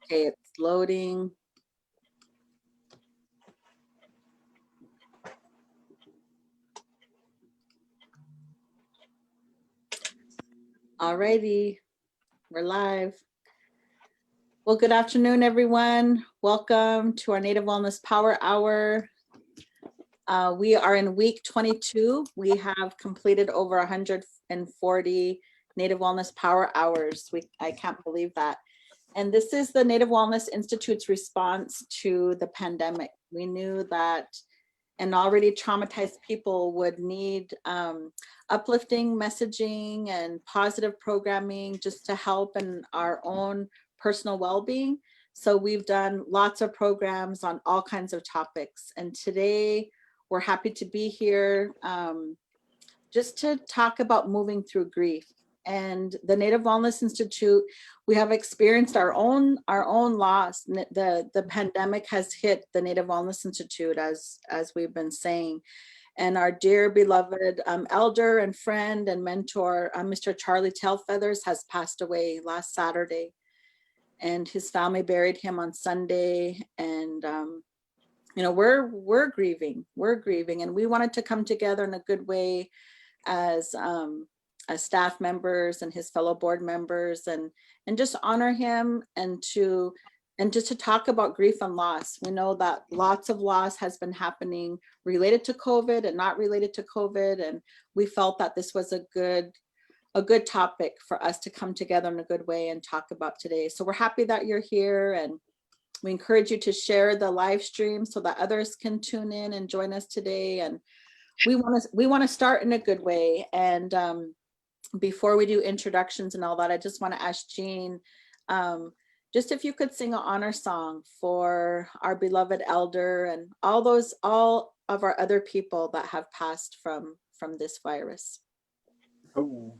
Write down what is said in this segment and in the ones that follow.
Okay, it's loading. Alrighty, we're live. Well, good afternoon, everyone. Welcome to our Native Wellness Power Hour. We are in week 22. We have completed over 140 Native Wellness Power Hours. I can't believe that. And this is the Native Wellness Institute's response to the pandemic. We knew that and already traumatized people would need uplifting messaging and positive programming just to help in our own personal well-being. So we've done lots of programs on all kinds of topics. And today we're happy to be here just to talk about moving through grief. And the Native Wellness Institute, we have experienced our own loss. The pandemic has hit the Native Wellness Institute, as we've been saying. And our dear beloved elder and friend and mentor, Mr. Charlie Tailfeathers, has passed away last Saturday. And his family buried him on Sunday. And you know, we're grieving, and we wanted to come together in a good way as staff members and his fellow board members, and just honor him and just to talk about grief and loss. We know that lots of loss has been happening related to COVID and not related to COVID, and we felt that this was a good topic for us to come together in a good way and talk about today. So we're happy that you're here, and we encourage you to share the live stream so that others can tune in and join us today. And we want to start in a good way. And before we do introductions and all that, I just want to ask Jean, just if you could sing an honor song for our beloved elder and all of our other people that have passed from this virus. Oh.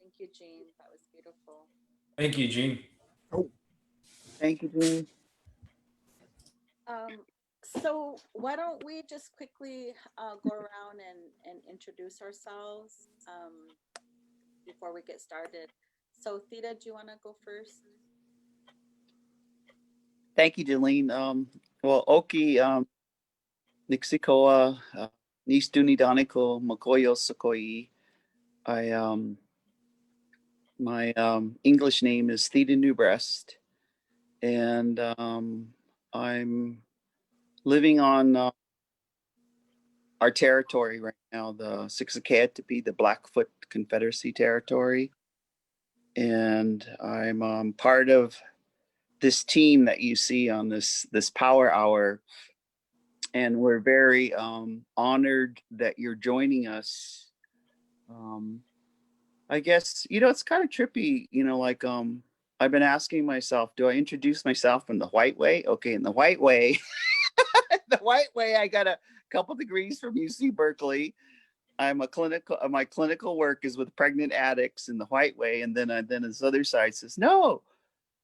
Thank you, Jean. That was beautiful. Thank you, Jean. Oh, Thank you, Jillene. So why don't we just quickly go around and introduce ourselves before we get started. So Theda, do you want to go first? Thank you, Jillene. Well, Oki, Nixikoa, Nistuni Daniko, Makoyo Sokoi. My English name is Theda NewBreast, and I'm living on our territory right now, the Sixakeatipi, the Blackfoot Confederacy territory, and I'm part of this team that you see on this Power Hour, and we're very honored that you're joining us. I guess it's kind of trippy, like I've been asking myself, do I introduce myself in the white way? Okay, in the white way, the white way, I got a couple degrees from UC Berkeley. I'm a clinical. My clinical work is with pregnant addicts in the white way, and then this other side says, no,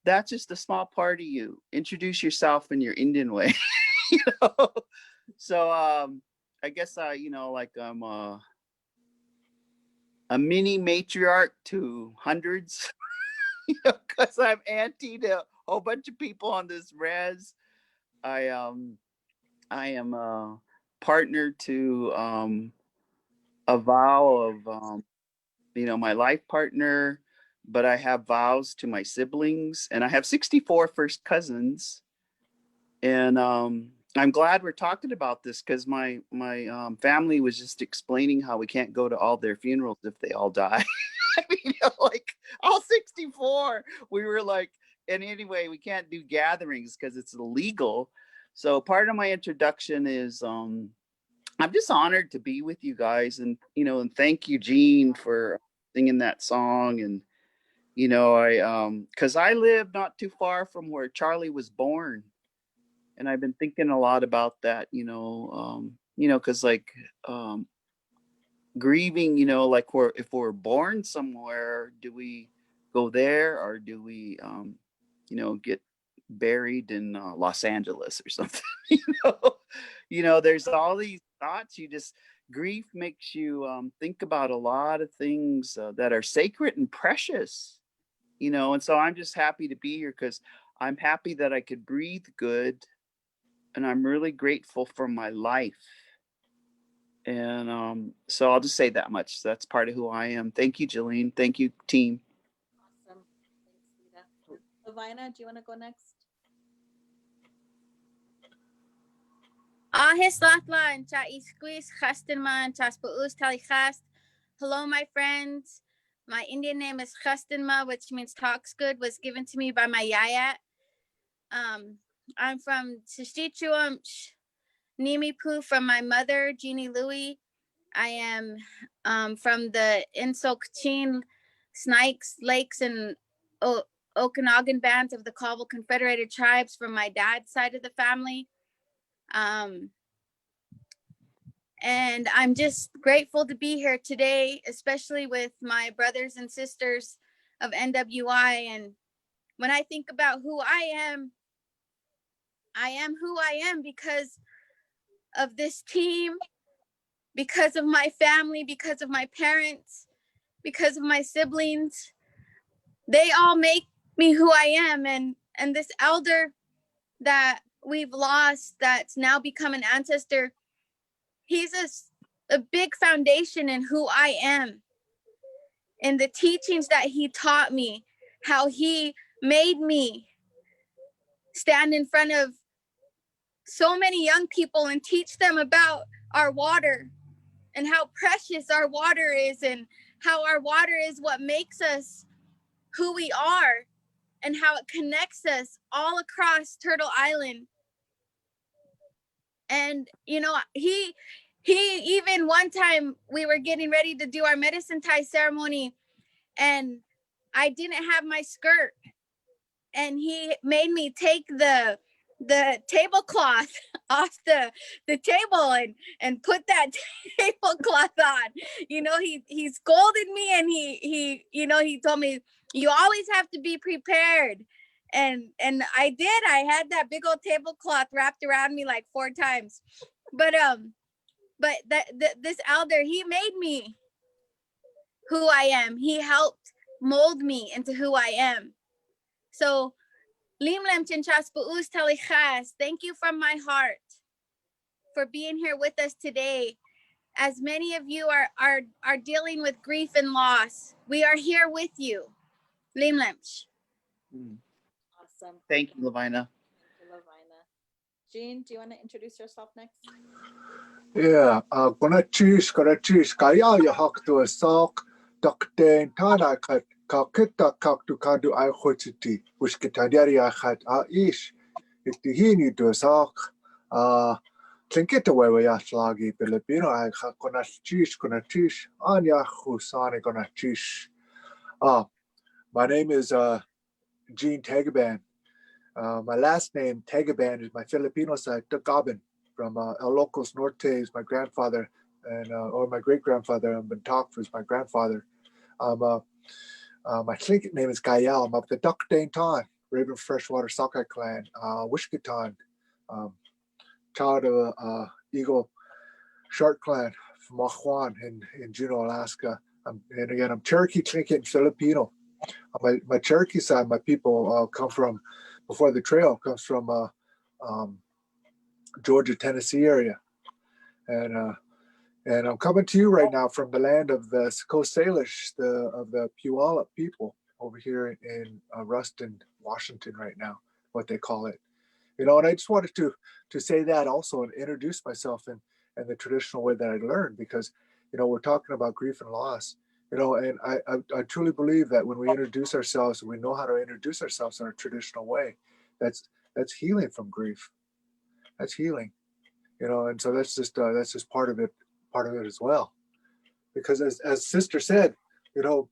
that's just a small part of you. Introduce yourself in your Indian way. So I guess like I'm a mini matriarch to hundreds, because I'm auntie to a whole bunch of people on this res. I am a partner to a vow of my life partner, but I have vows to my siblings, and I have 64 first cousins. And I'm glad we're talking about this, because my family was just explaining how we can't go to all their funerals if they all die. I mean, like all 64, we were like, and anyway, we can't do gatherings because it's illegal. So part of my introduction is I'm just honored to be with you guys, and and thank you, Jean, for singing that song. And I because I live not too far from where Charlie was born, and I've been thinking a lot about that. Because like grieving, like if we're born somewhere, do we go there, or do we get buried in Los Angeles or something? There's all these thoughts. Grief makes you think about a lot of things that are sacred and precious. And so I'm just happy to be here, because I'm happy that I could breathe good, and I'm really grateful for my life. And so I'll just say that much. That's part of who I am. Thank you, Jillene. Thank you, team. Awesome. Thanks, Theda. LoVina, do you want to go next? Hello, my friends. My Indian name is Justinma, which means talks good, was given to me by my yaya. I'm from Tishtichuamsh, Nimipu, from my mother, Jeannie Louie. I am from the Insokchin, Snikes, Lakes, and Okanagan bands of the Colville Confederated Tribes from my dad's side of the family. And I'm just grateful to be here today, especially with my brothers and sisters of NWI. And when I think about who I am who I am because of this team, because of my family, because of my parents, because of my siblings. They all make me who I am. And this elder that we've lost, that's now become an ancestor, he's a big foundation in who I am. And the teachings that he taught me, how he made me stand in front of so many young people and teach them about our water and how precious our water is, and how our water is what makes us who we are, and how it connects us all across Turtle Island. And he even one time, we were getting ready to do our medicine tie ceremony, and I didn't have my skirt, and he made me take the tablecloth off the table and put that tablecloth on. He scolded me, and he told me, you always have to be prepared. And I did. I had that big old tablecloth wrapped around me like 4 times. But this elder, he made me who I am. He helped mold me into who I am. So Limlem Chinchas Pu'us Talichas, thank you from my heart for being here with us today. As many of you are dealing with grief and loss, we are here with you. Limlemch. Awesome. Thank you, LoVina. Thank you, LoVina. Jean, do you want to introduce yourself next? Yeah, gonna choose, kaya ya hak to a sock, doctor Tana kat, kakita kak to kadu I hochiti, which kitadiaria had ish, if the hini to a sock, Tlinkit away with Yaslagi, Filipino, I gonna choose, Anya Husani gonna choose. My name is Jean Tagaban. My last name, Tagaban, is my Filipino side, Tagaban, from El Locos Norte is my grandfather, and or my great-grandfather, and Bentok was my grandfather. My Tlingit name is Gayal. I'm of the Duck Dane Ton, Raven Freshwater Sockeye clan, Wishkiton, child of Eagle Shark clan from Mahuan in Juneau, Alaska. And again, I'm Cherokee, Tlingit, and Filipino. My Cherokee side, my people come from, before the trail, comes from Georgia, Tennessee area. And I'm coming to you right now from the land of the Coast Salish, of the Puyallup people over here in Ruston, Washington right now, what they call it. You know, and I just wanted to say that also and introduce myself in the traditional way that I learned, because, you know, we're talking about grief and loss, you know, and I truly believe that when we introduce ourselves, we know how to introduce ourselves in a traditional way, that's healing from grief. That's healing, you know, and so that's just part of it as well. Because as Sister said, you know,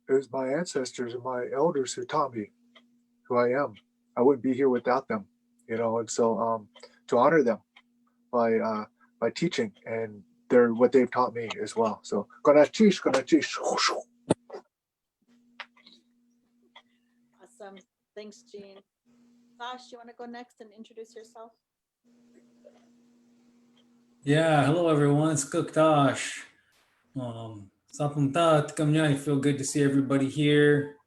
it was my ancestors and my elders who taught me who I am. I wouldn't be here without them, you know, and so to honor them by teaching, and they're what they've taught me as well. So Awesome. Thanks, Jean. Thosh, you want to go next and introduce yourself? Yeah, hello everyone. It's Cook Thosh. I feel good to see everybody here.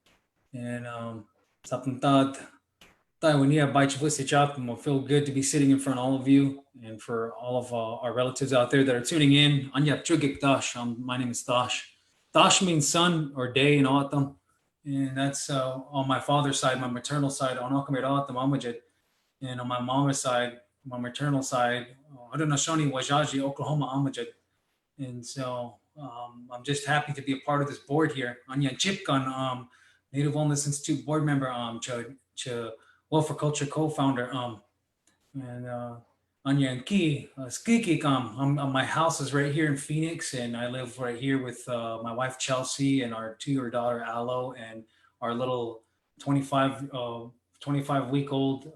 And I feel good to be sitting in front of all of you and for all of our relatives out there that are tuning in. My name is Thosh. Thosh means sun or day in autumn. And that's on my father's side, my maternal side, and on my mom's side, my maternal side, Haudenosaunee, Wajaji, Oklahoma, Amajad. And so I'm just happy to be a part of this board here. Anya Chipkan, Native Wellness Institute board member, Welfare Culture co-founder, and Anya and Ki, Skiki my house is right here in Phoenix, and I live right here with my wife Chelsea and our 2-year daughter Aloe and our little 25-week-old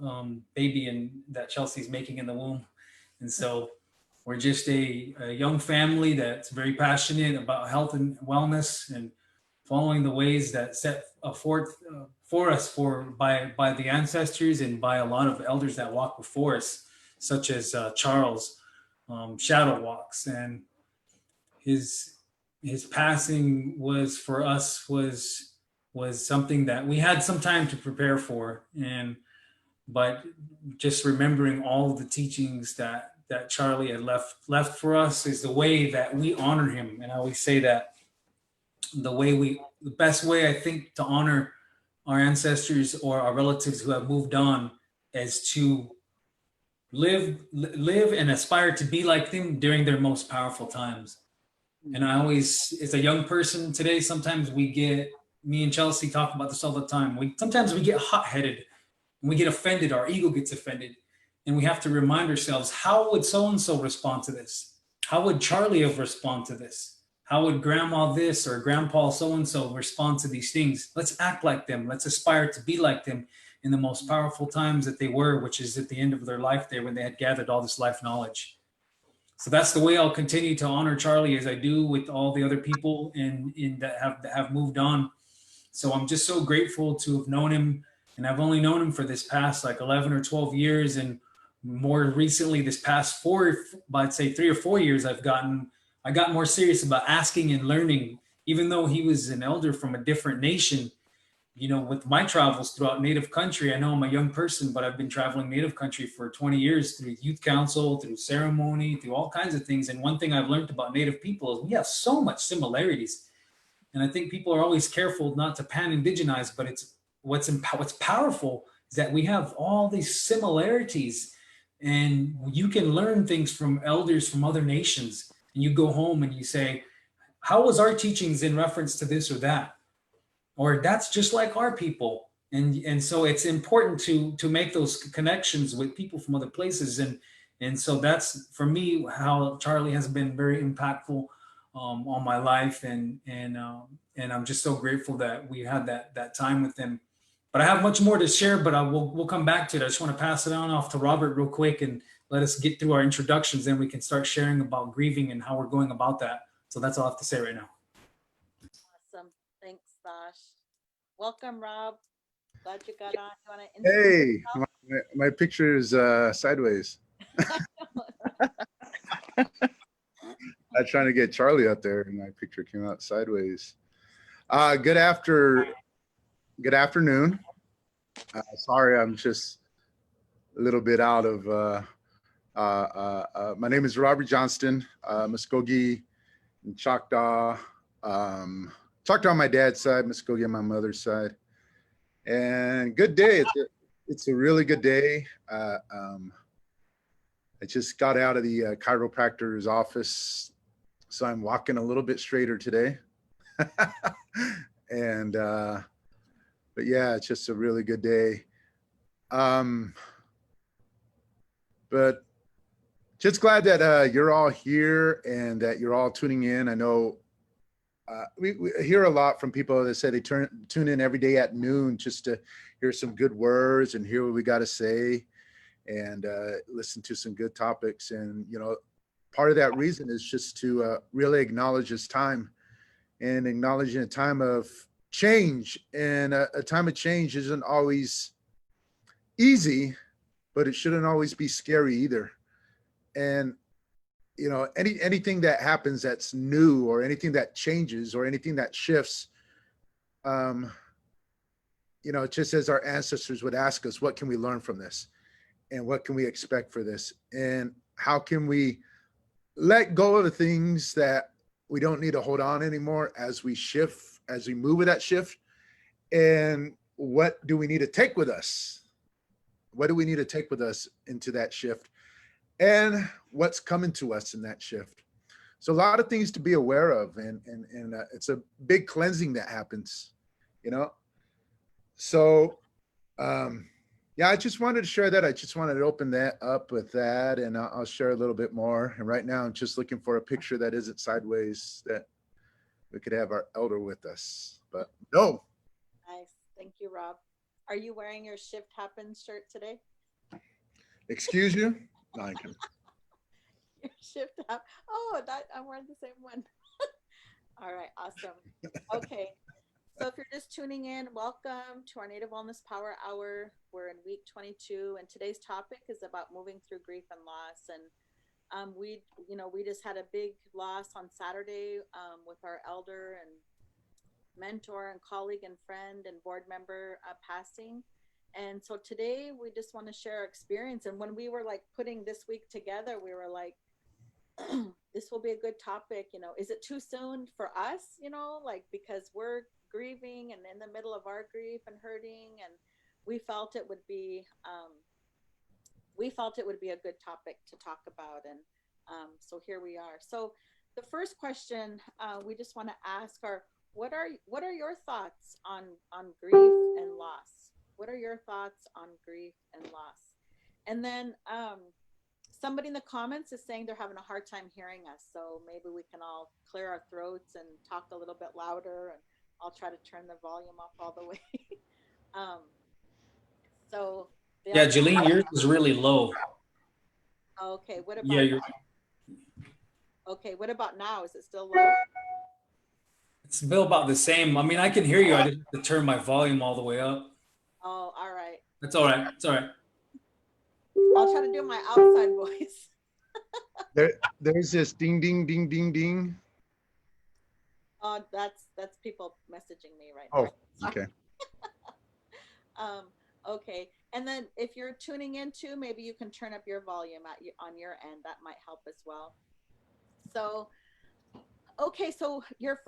baby that Chelsea's making in the womb. And so we're just a young family that's very passionate about health and wellness and following the ways that set forth for us by the ancestors and by a lot of elders that walk before us, such as Charles Shadow Walks. And his passing was for us was something that we had some time to prepare for, but just remembering all of the teachings that Charlie had left for us is the way that we honor him. And I always say that the best way I think to honor our ancestors or our relatives who have moved on is to live and aspire to be like them during their most powerful times. And I always, as a young person today, sometimes me and Chelsea talk about this all the time. Sometimes we get hot-headed and we get offended, our ego gets offended. And we have to remind ourselves, how would so-and-so respond to this? How would Charlie have responded to this? How would grandma this or grandpa so-and-so respond to these things? Let's act like them. Let's aspire to be like them in the most powerful times that they were, which is at the end of their life there when they had gathered all this life knowledge. So that's the way I'll continue to honor Charlie as I do with all the other people that have moved on. So I'm just so grateful to have known him. And I've only known him for this past like 11 or 12 years. And more recently, this past I'd say 3 or 4 years, I got more serious about asking and learning, even though he was an elder from a different nation. With my travels throughout Native country, I know I'm a young person, but I've been traveling Native country for 20 years through youth council, through ceremony, through all kinds of things. And one thing I've learned about Native people is we have so much similarities. And I think people are always careful not to pan-indigenize, but what's powerful is that we have all these similarities, and you can learn things from elders from other nations. And you go home and you say, how was our teachings in reference to this or that? Or that's just like our people. And so it's important to make those connections with people from other places. And so that's, for me, how Charlie has been very impactful on my life. And I'm just so grateful that we had that time with him. But I have much more to share, but we'll come back to it. I just want to pass it on off to Robert real quick and let us get through our introductions. Then we can start sharing about grieving and how we're going about that. So that's all I have to say right now. Awesome. Thanks, Thosh. Welcome, Rob. Glad you got on. You want to Hey, my picture is sideways. I'm trying to get Charlie up there, and my picture came out sideways. Good afternoon. Sorry, I'm just a little bit out of. My name is Robert Johnston, Muskogee and Choctaw. Choctaw on my dad's side, Muskogee on my mother's side. And good day. It's a really good day. I just got out of the chiropractor's office, so I'm walking a little bit straighter today. And but yeah, it's just a really good day. But just glad that you're all here and that you're all tuning in. I know we hear a lot from people that say they tune in every day at noon just to hear some good words and hear what we got to say and listen to some good topics. And, part of that reason is just to really acknowledge this time and acknowledging a time of change. And a time of change isn't always easy, but it shouldn't always be scary either. And anything that happens that's new or anything that changes or anything that shifts, just as our ancestors would ask us, what can we learn from this? And what can we expect for this? And how can we let go of the things that we don't need to hold on anymore as we shift, as we move with that shift? And what do we need to take with us? What do we need to take with us into that shift? And what's coming to us in that shift? So a lot of things to be aware of, and it's a big cleansing that happens, So, yeah, I just wanted to share that. I just wanted to open that up with that, and I'll share a little bit more. And right now, I'm just looking for a picture that isn't sideways that we could have our elder with us. But no. Nice. Thank you, Rob. Are you wearing your Shift Happens shirt today? Excuse you? No, I can. Your Shift Happens. Oh, I'm wearing the same one. All right. Awesome. Okay. So if you're just tuning in, welcome to our Native Wellness Power Hour. We're in week 22, and today's topic is about moving through grief and loss. And we just had a big loss on Saturday with our elder and mentor and colleague and friend and board member passing. And so today we just want to share our experience. And when we were like putting this week together, we were like, this will be a good topic. Is it too soon for us? Because we're grieving and in the middle of our grief and hurting, and we felt it would be a good topic to talk about. And so here we are. So the first question we just want to ask are, what are your thoughts on grief and loss? What are your thoughts on grief and loss? And then somebody in the comments is saying they're having a hard time hearing us, so maybe we can all clear our throats and talk a little bit louder, and I'll try to turn the volume up all the way. Yeah, Jillene, yours is really low. Okay, what about Yeah, okay, what about now? Is it still low? It's still about the same. I mean, I can hear you. I just have to turn my volume all the way up. Oh, all right. That's all right. It's all right. I'll try to do my outside voice. There's this ding, ding, ding, ding, ding. Oh, that's people messaging me right Oh, now. Sorry. okay. Okay. And then if you're tuning in too, maybe you can turn up your volume on your end. That might help as well. So, okay. So your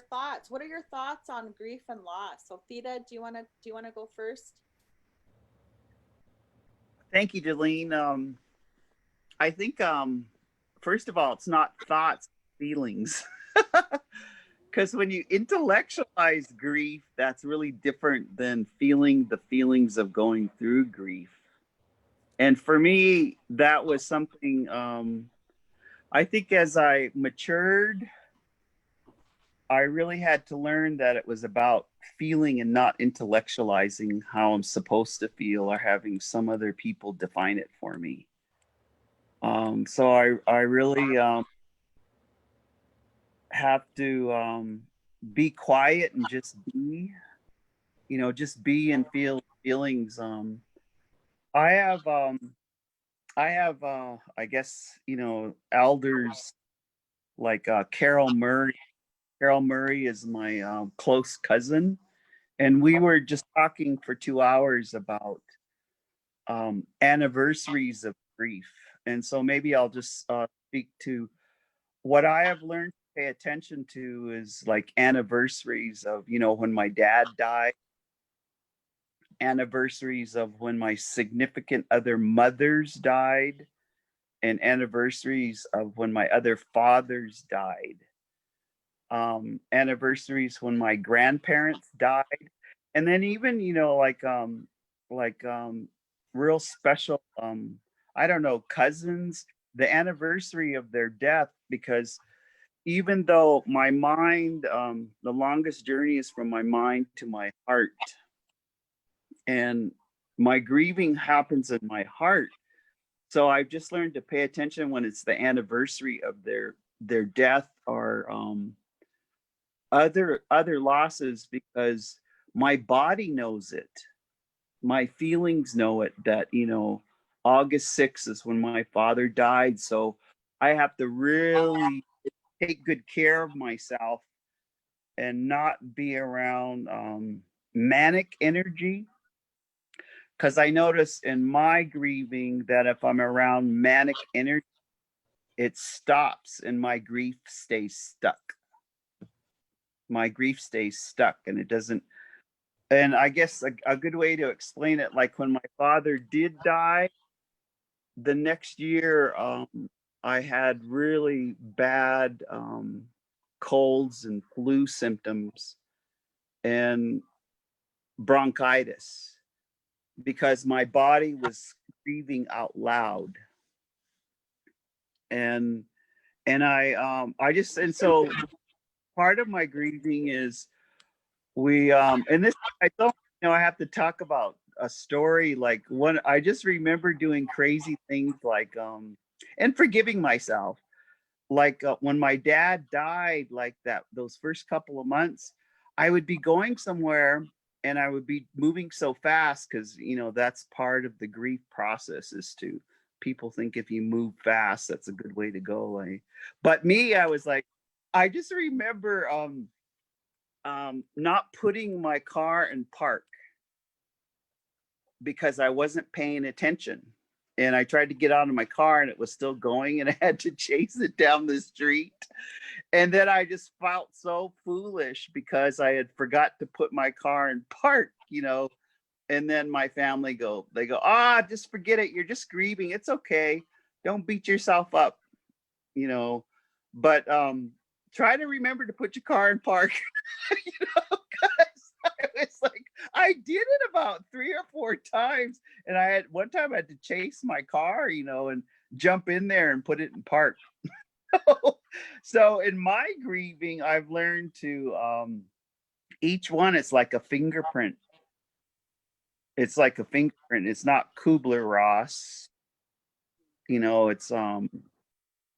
thoughts. What are your thoughts on grief and loss? So Theda, do you want to go first? Thank you, Jillene. I think first of all, it's not thoughts, feelings. Because when you intellectualize grief, that's really different than feeling the feelings of going through grief. And for me, that was something I think as I matured, I really had to learn that it was about feeling and not intellectualizing how I'm supposed to feel or having some other people define it for me. So I really have to be quiet and just be, just be and feel feelings. I have I guess, elders like Carol Murray. Carol Murray is my close cousin, and we were just talking for 2 hours about anniversaries of grief. And so maybe I'll just speak to what I have learned to pay attention to is like anniversaries of, when my dad died, anniversaries of when my significant other mothers died, and anniversaries of when my other fathers died, anniversaries when my grandparents died, and then even real special I don't know, cousins, the anniversary of their death, because even though my mind, the longest journey is from my mind to my heart, and my grieving happens in my heart. So I've just learned to pay attention when it's the anniversary of their death or other losses, because my body knows it. My feelings know it, that, August 6th is when my father died. So I have to really take good care of myself and not be around manic energy. Because I notice in my grieving that if I'm around manic energy, it stops and my grief stays stuck. My grief stays stuck and it doesn't. And I guess a good way to explain it, like when my father did die, the next year, I had really bad colds and flu symptoms and bronchitis because my body was grieving out loud. And so part of my grieving is and this, I don't, I have to talk about a story. Like I just remember doing crazy things like, and forgiving myself. Like when my dad died, like those first couple of months, I would be going somewhere and I would be moving so fast because, that's part of the grief process is to, people think if you move fast, that's a good way to go. But me, I was like, I just remember, not putting my car in park because I wasn't paying attention. And I tried to get out of my car and it was still going and I had to chase it down the street. And then I just felt so foolish because I had forgot to put my car in park, and then my family they go, just forget it. You're just grieving. It's okay. Don't beat yourself up, but try to remember to put your car in park, because I was like, I did it about 3 or 4 times. And one time I had to chase my car, and jump in there and put it in park. So in my grieving, I've learned to, each one is like a fingerprint. It's like a fingerprint. It's not Kubler-Ross. It's,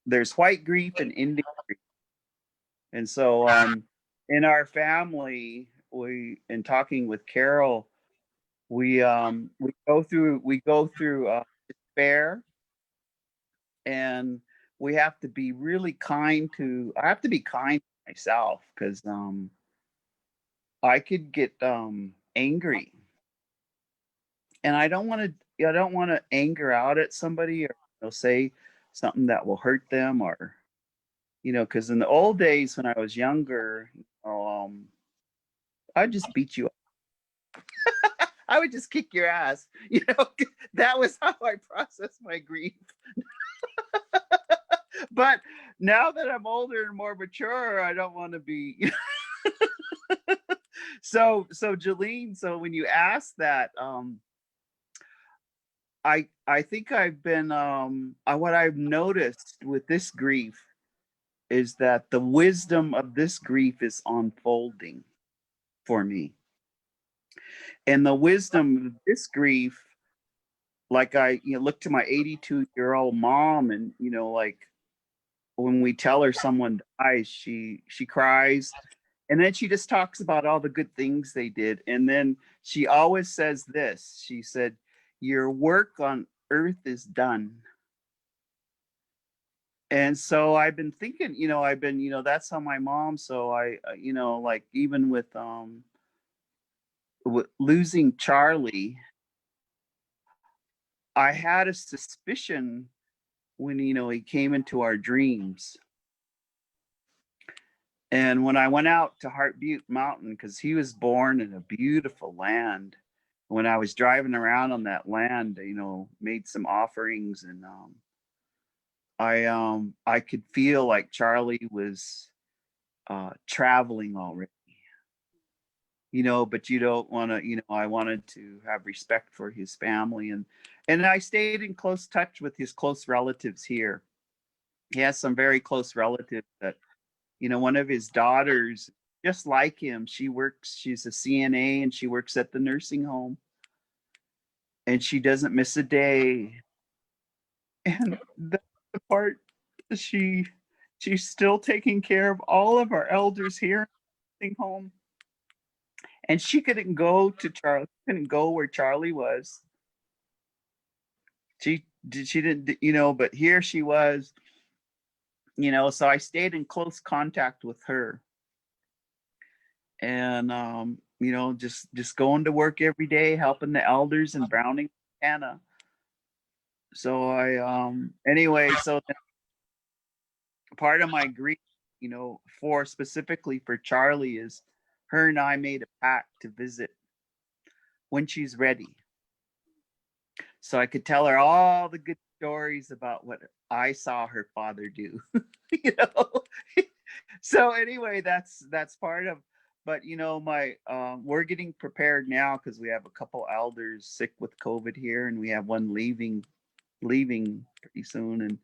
there's white grief and Indian grief. And so in our family, in talking with Carol, we go through despair, and we have to be really kind to. I have to be kind to myself, because I could get angry, and I don't want to anger out at somebody, or say something that will hurt them, or because in the old days when I was younger, I'd just beat you up. I would just kick your ass. That was how I processed my grief. But now that I'm older and more mature, I don't want to be. So Jillene, so when you ask that, I think I've been what I've noticed with this grief is that the wisdom of this grief is unfolding for me. And the wisdom of this grief, like I look to my 82-year-old mom, and like when we tell her someone dies, she cries, and then she just talks about all the good things they did. And then she always says this. She said, "Your work on earth is done." And so I've been thinking, that's how my mom, so I, like even with losing Charlie, I had a suspicion when, he came into our dreams. And when I went out to Heart Butte Mountain, because he was born in a beautiful land, when I was driving around on that land, made some offerings, and I could feel like Charlie was traveling already, but you don't want to, I wanted to have respect for his family, and I stayed in close touch with his close relatives here. He has some very close relatives that, one of his daughters, just like him, she's a CNA, and she works at the nursing home, and she doesn't miss a day. And that's the part, she's still taking care of all of our elders here in the nursing home. And she couldn't go where Charlie was. She didn't, but here she was, so I stayed in close contact with her. And just going to work every day, helping the elders in Browning, Montana. So I anyway, so part of my grief, specifically for Charlie, is her and I made a pact to visit when she's ready, so I could tell her all the good stories about what I saw her father do. So anyway, that's part of. But my we're getting prepared now, because we have a couple elders sick with COVID here, and we have one leaving pretty soon. And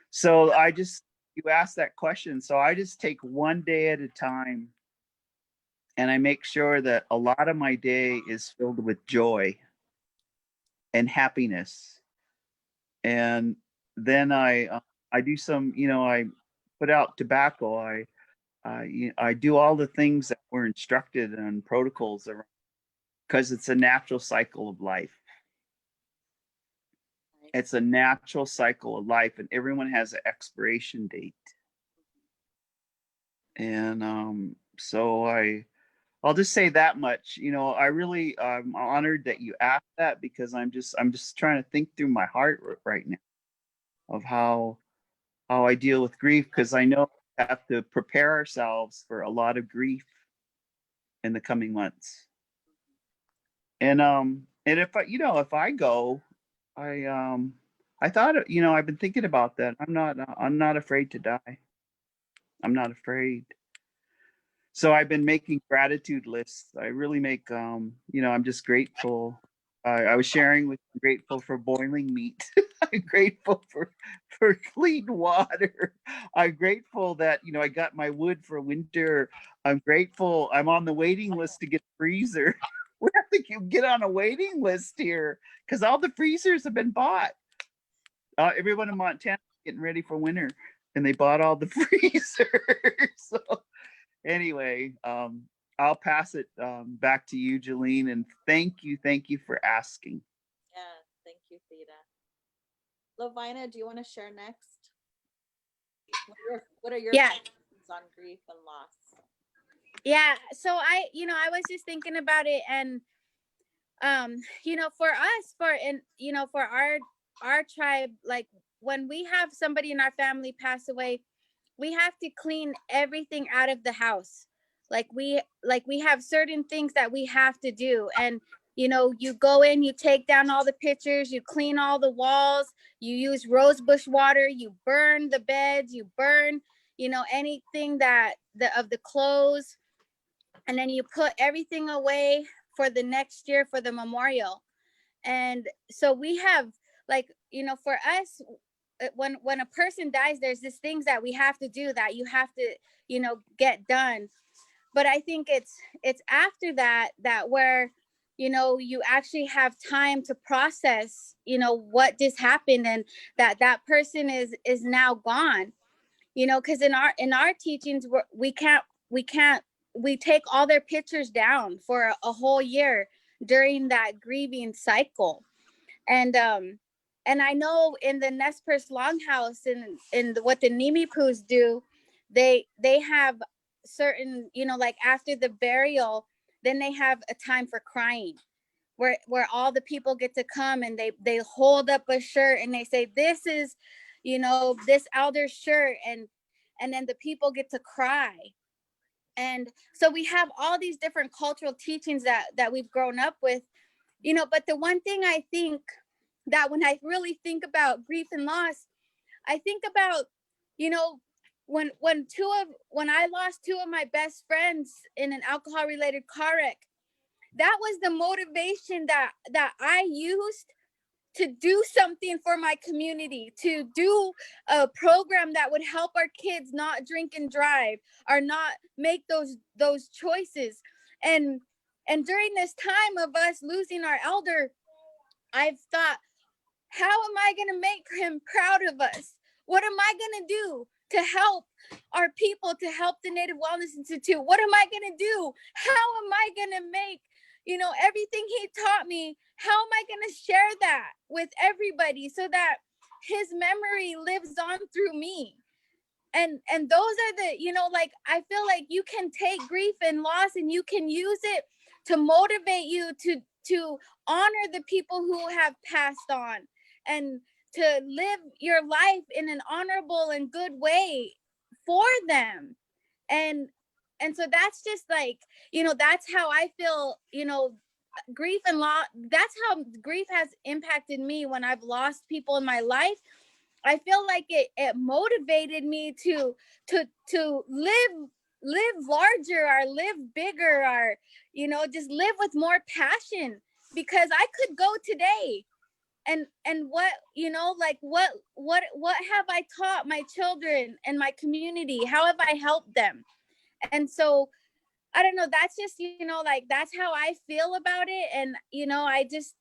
so you asked that question, so I just take one day at a time, and I make sure that a lot of my day is filled with joy and happiness. And then I do some, I put out tobacco. I do all the things that we're instructed on protocols around, because it's a natural cycle of life. It's a natural cycle of life, and everyone has an expiration date. And so I'll just say that much. I'm honored that you asked that, because I'm just trying to think through my heart right now of how I deal with grief, because I know we have to prepare ourselves for a lot of grief in the coming months. And if I go, I thought, I've been thinking about that. I'm not afraid to die. I'm not afraid. So I've been making gratitude lists. I really make, I'm just grateful. I was sharing with you, grateful for boiling meat. I'm grateful for clean water. I'm grateful that, I got my wood for winter. I'm grateful I'm on the waiting list to get a freezer. We have to get on a waiting list here, because all the freezers have been bought. Everyone in Montana is getting ready for winter, and they bought all the freezers. So anyway, I'll pass it back to you, Jillene, and thank you for asking. Yeah, thank you, Theda. LoVina, do you want to share next? What are your Yeah. thoughts on grief and loss? Yeah. So I was just thinking about it, and for us, for our tribe, like when we have somebody in our family pass away, we have to clean everything out of the house. We have certain things that we have to do. And you go in, you take down all the pictures, you clean all the walls, you use rosebush water, you burn the beds, you burn anything of the clothes, and then you put everything away for the next year for the memorial. And so we have, for us, when a person dies, there's these things that we have to do, that you have to get done. But I think it's after that where you actually have time to process what just happened, and that person is now gone. Because in our teachings, we take all their pictures down for a whole year during that grieving cycle. And I know in the Nez Perce Longhouse, in what the Nimi-Poos do, they have certain, like after the burial, then they have a time for crying, where all the people get to come, and they hold up a shirt, and they say, this is this elder's shirt, and then the people get to cry. And so we have all these different cultural teachings that we've grown up with, but the one thing I think that when I really think about grief and loss, I think about, when I lost two of my best friends in an alcohol related car wreck. That was the motivation that I used to do something for my community, to do a program that would help our kids not drink and drive, or not make those choices. And during this time of us losing our elder, I've thought, how am I going to make him proud of us? What am I going to do to help our people, to help the Native Wellness Institute? What am I going to do? How am I going to make, everything he taught me, how am I going to share that with everybody so that his memory lives on through me? And those are the, I feel like you can take grief and loss and you can use it to motivate you to honor the people who have passed on, and to live your life in an honorable and good way for them. And so that's just that's how I feel, grief and loss. That's how grief has impacted me when I've lost people in my life. I feel like it motivated me to live larger, or live bigger, or just live with more passion, because I could go today and what what have I taught my children and my community? How have I helped them? And so I don't know, that's just that's how I feel about it. And I just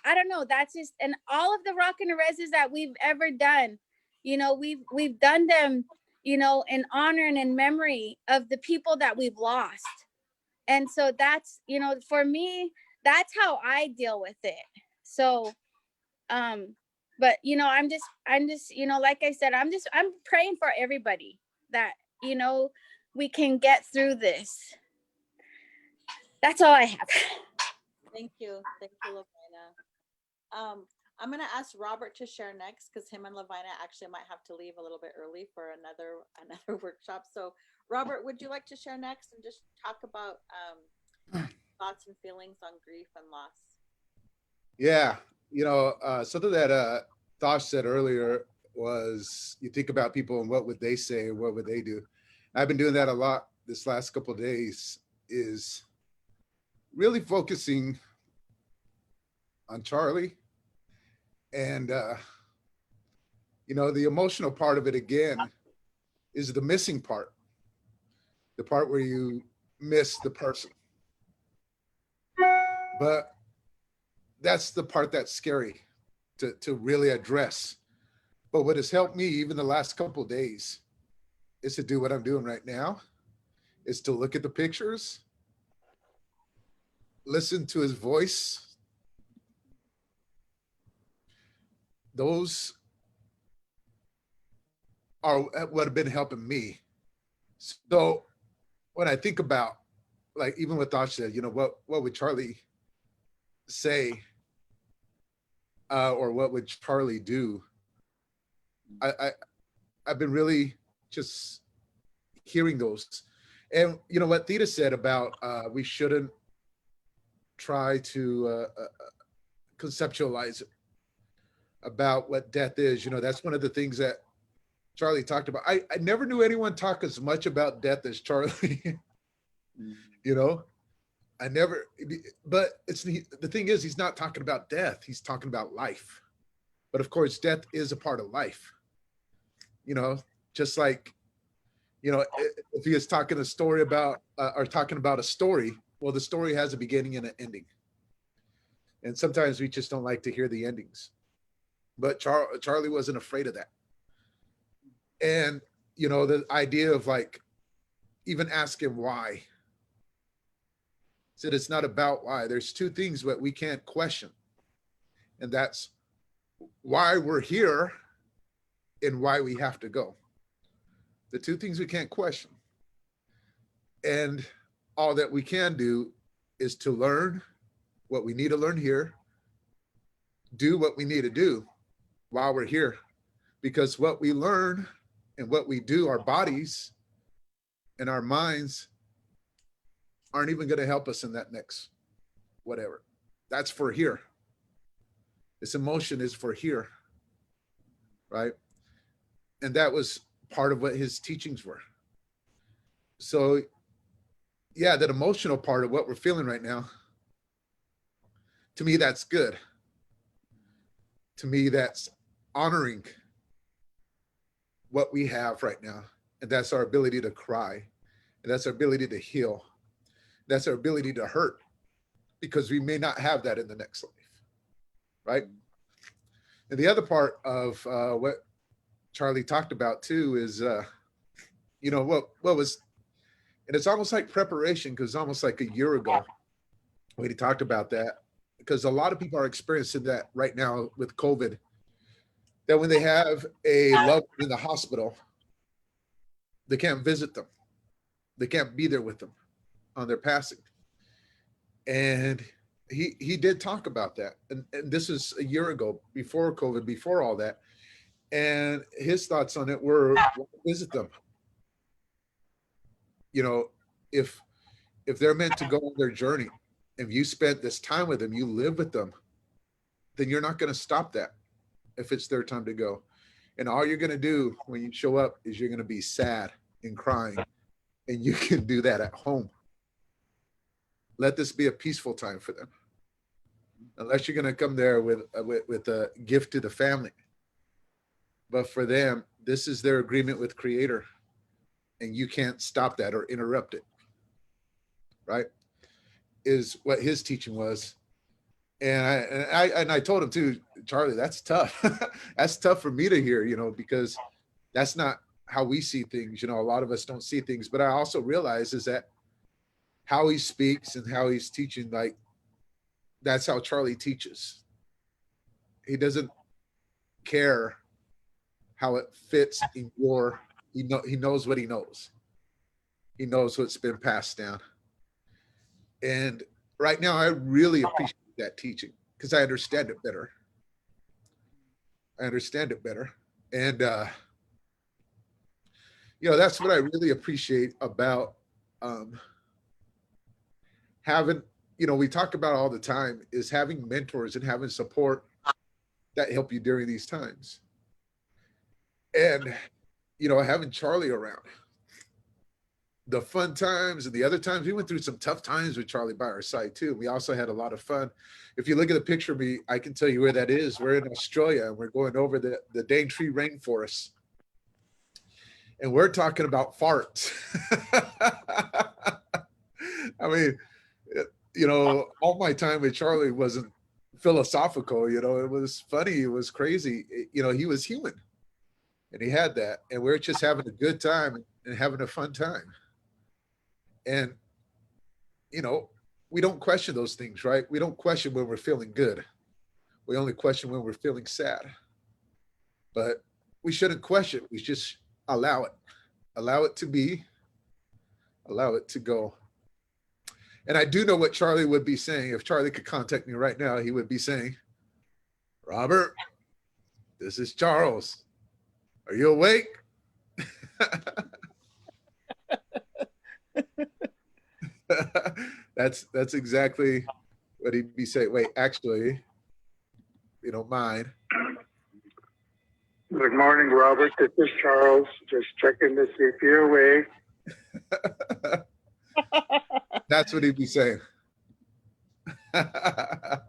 I don't know, that's just, and all of the rock and reses that we've ever done, we've done them in honor and in memory of the people that we've lost. And so that's for me, that's how I deal with it. So but I'm just like I said, I'm praying for everybody that we can get through this. That's all I have. Thank you, LoVina. I'm gonna ask Robert to share next, because him and LoVina actually might have to leave a little bit early for another workshop. So Robert, would you like to share next and just talk about thoughts and feelings on grief and loss? Yeah, something that Thosh said earlier was, you think about people and what would they say, what would they do? I've been doing that a lot this last couple of days, is really focusing on Charlie. And the emotional part of it, again, is the missing part, the part where you miss the person. But that's the part that's scary to really address. But what has helped me even the last couple of days is to do what I'm doing right now, is to look at the pictures, listen to his voice. Those are what have been helping me. So when I think about, like, even what Thosh said, you know, what would Charlie say, or what would Charlie do? I've been really just hearing those. And you know what Theda said about we shouldn't try to conceptualize it, about what death is. You know, that's one of the things that Charlie talked about. I never knew anyone talk as much about death as Charlie. You know, I never, but the thing is, he's not talking about death. He's talking about life. But of course, death is a part of life. You know, just like, you know, if he is talking a story about, or talking about a story, well, the story has a beginning and an ending. And sometimes we just don't like to hear the endings. But Charlie wasn't afraid of that. And, you know, the idea of, like, even asking why. Said it's not about why. There's two things that we can't question. And that's why we're here and why we have to go. The two things we can't question. And all that we can do is to learn what we need to learn here, do what we need to do while we're here. Because what we learn and what we do, our bodies and our minds aren't even going to help us in that next whatever. That's for here. This emotion is for here, right? And that was part of what his teachings were. So yeah, that emotional part of what we're feeling right now, to me, that's good. To me, that's honoring what we have right now. And that's our ability to cry. And that's our ability to heal. That's our ability to hurt, because we may not have that in the next life, right? And the other part of what Charlie talked about too is, you know, what was, and it's almost like preparation, because almost like a year ago when he talked about that, because a lot of people are experiencing that right now with COVID, that when they have a loved one in the hospital, they can't visit them. They can't be there with them on their passing. And he did talk about that. And this is a year ago, before COVID, before all that. And his thoughts on it were, visit them. You know, if they're meant to go on their journey, if you spent this time with them, you live with them, then you're not going to stop that if it's their time to go. And all you're going to do when you show up is you're going to be sad and crying. And you can do that at home. Let this be a peaceful time for them. Unless you're going to come there with a gift to the family. But for them, this is their agreement with Creator. And you can't stop that or interrupt it. Right? Is what his teaching was. And I told him too, Charlie, that's tough. That's tough for me to hear, you know, because that's not how we see things. You know, a lot of us don't see things. But I also realize is that how he speaks and how he's teaching, like, that's how Charlie teaches. He doesn't care how it fits in your, he knows what he knows. He knows what's been passed down. And right now, I really appreciate that teaching because I understand it better. I understand it better. And, you know, that's what I really appreciate about having, you know, we talk about all the time is having mentors and having support that help you during these times. And, you know, having Charlie around, the fun times and the other times, we went through some tough times with Charlie by our side too. We also had a lot of fun. If you look at the picture of me, I can tell you where that is. We're in Australia and we're going over the Daintree rainforest. And we're talking about farts. I mean, you know, all my time with Charlie wasn't philosophical, you know, it was funny, it was crazy. You know, he was human. and he had that, and we're just having a good time and having a fun time. And, you know, we don't question those things, right? We don't question when we're feeling good. We only question when we're feeling sad. But we shouldn't question. We just allow it to be, allow it to go. And I do know what Charlie would be saying. If Charlie could contact me right now, he would be saying, Robert, this is Charles. Are you awake? That's exactly what he'd be saying. Wait, actually, if you don't mind. Good morning, Robert. This is Charles. Just checking to see if you're awake. That's what he'd be saying. Awesome.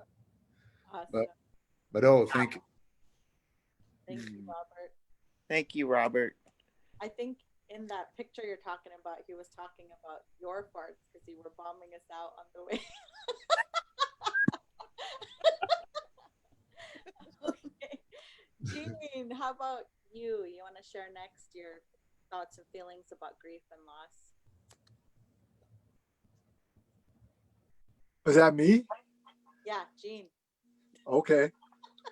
But oh, thank you. Thank you, Robert. Thank you, Robert. I think in that picture you're talking about, he was talking about your farts because you were bombing us out on the way. Okay. Jillene, how about you? You want to share next your thoughts and feelings about grief and loss? Is that me? Yeah, Jean. Okay.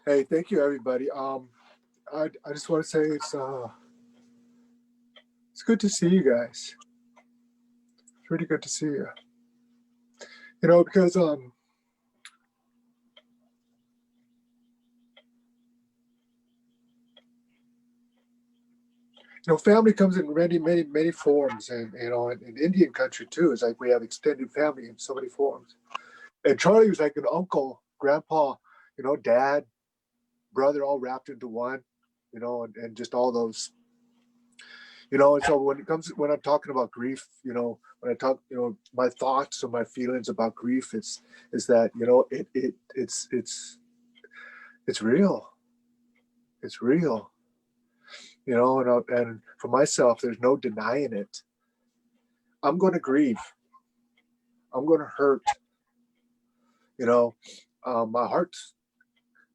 Hey, thank you, everybody. I just want to say it's good to see you guys. It's really good to see you. You know, because family comes in many forms, and in Indian country too. It's like we have extended family in so many forms. And Charlie was like an uncle, grandpa, dad, brother, all wrapped into one, and just all those, and so when I'm talking about grief, when I talk, my thoughts or my feelings about grief, is that, it's real. It's real. And for myself, there's no denying it. I'm going to grieve. I'm going to hurt. My heart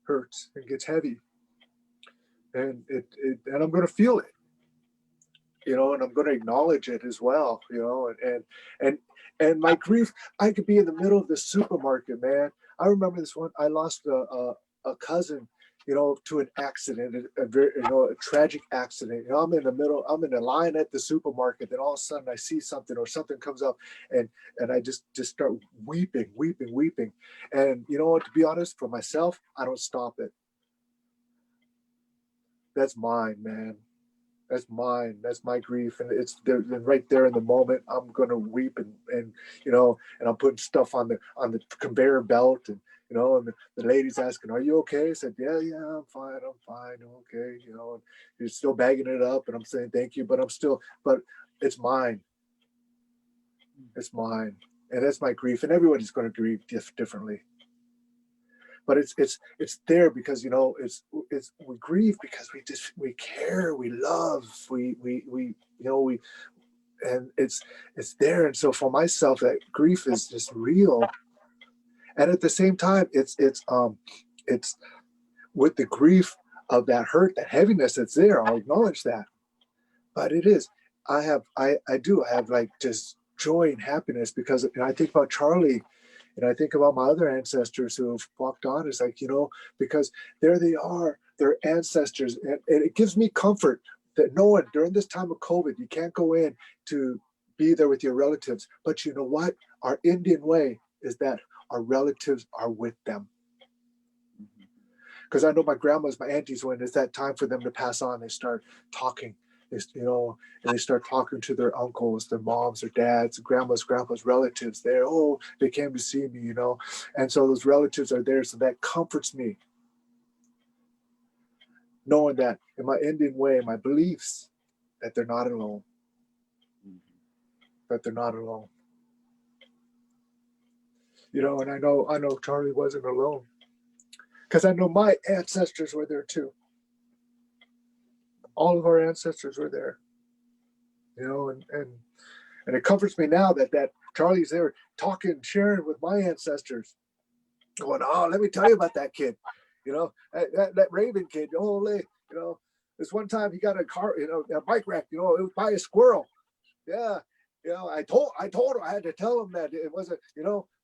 hurts and gets heavy, and and I'm going to feel it, and I'm going to acknowledge it as well, and my grief. I could be in the middle of the supermarket, man. I remember this one. I lost a cousin, to an accident, a very, a tragic accident. I'm in the line at the supermarket, then all of a sudden I see something or something comes up, and I just start weeping. And to be honest, for myself, I don't stop it. That's mine, man. That's mine. That's my grief. And it's there, and right there in the moment, I'm going to weep and I'm putting stuff on the conveyor belt, and and the lady's asking, "Are you okay?" I said, "Yeah, I'm fine. Okay." And you're still bagging it up, and I'm saying thank you, but it's mine. It's mine. And that's my grief. And everybody's going to grieve differently. But it's there because, we grieve because we care, we love, and it's there. And so for myself, that grief is just real. And at the same time, it's with the grief of that hurt, that heaviness that's there. I'll acknowledge that. But it is, I do have like just joy and happiness because I think about Charlie, and I think about my other ancestors who have walked on. It's like, because there they are, they're ancestors. And it gives me comfort that knowing during this time of COVID, you can't go in to be there with your relatives. But you know what? Our Indian way is that our relatives are with them. Because I know my grandmas, my aunties, when it's that time for them to pass on, they start talking. And they start talking to their uncles, their moms, their dads, grandmas, relatives. They came to see me, and so those relatives are there. So that comforts me, knowing that in my Indian way, my beliefs, that they're not alone. That they're not alone. And I know Charlie wasn't alone, because I know my ancestors were there too. All of our ancestors were there, and it comforts me now that Charlie's there talking, sharing with my ancestors, going, "Oh, let me tell you about that kid, that Raven kid, holy, this one time he got a car, a bike wreck, it was by a squirrel. Yeah. I told him, I had to tell him that it wasn't,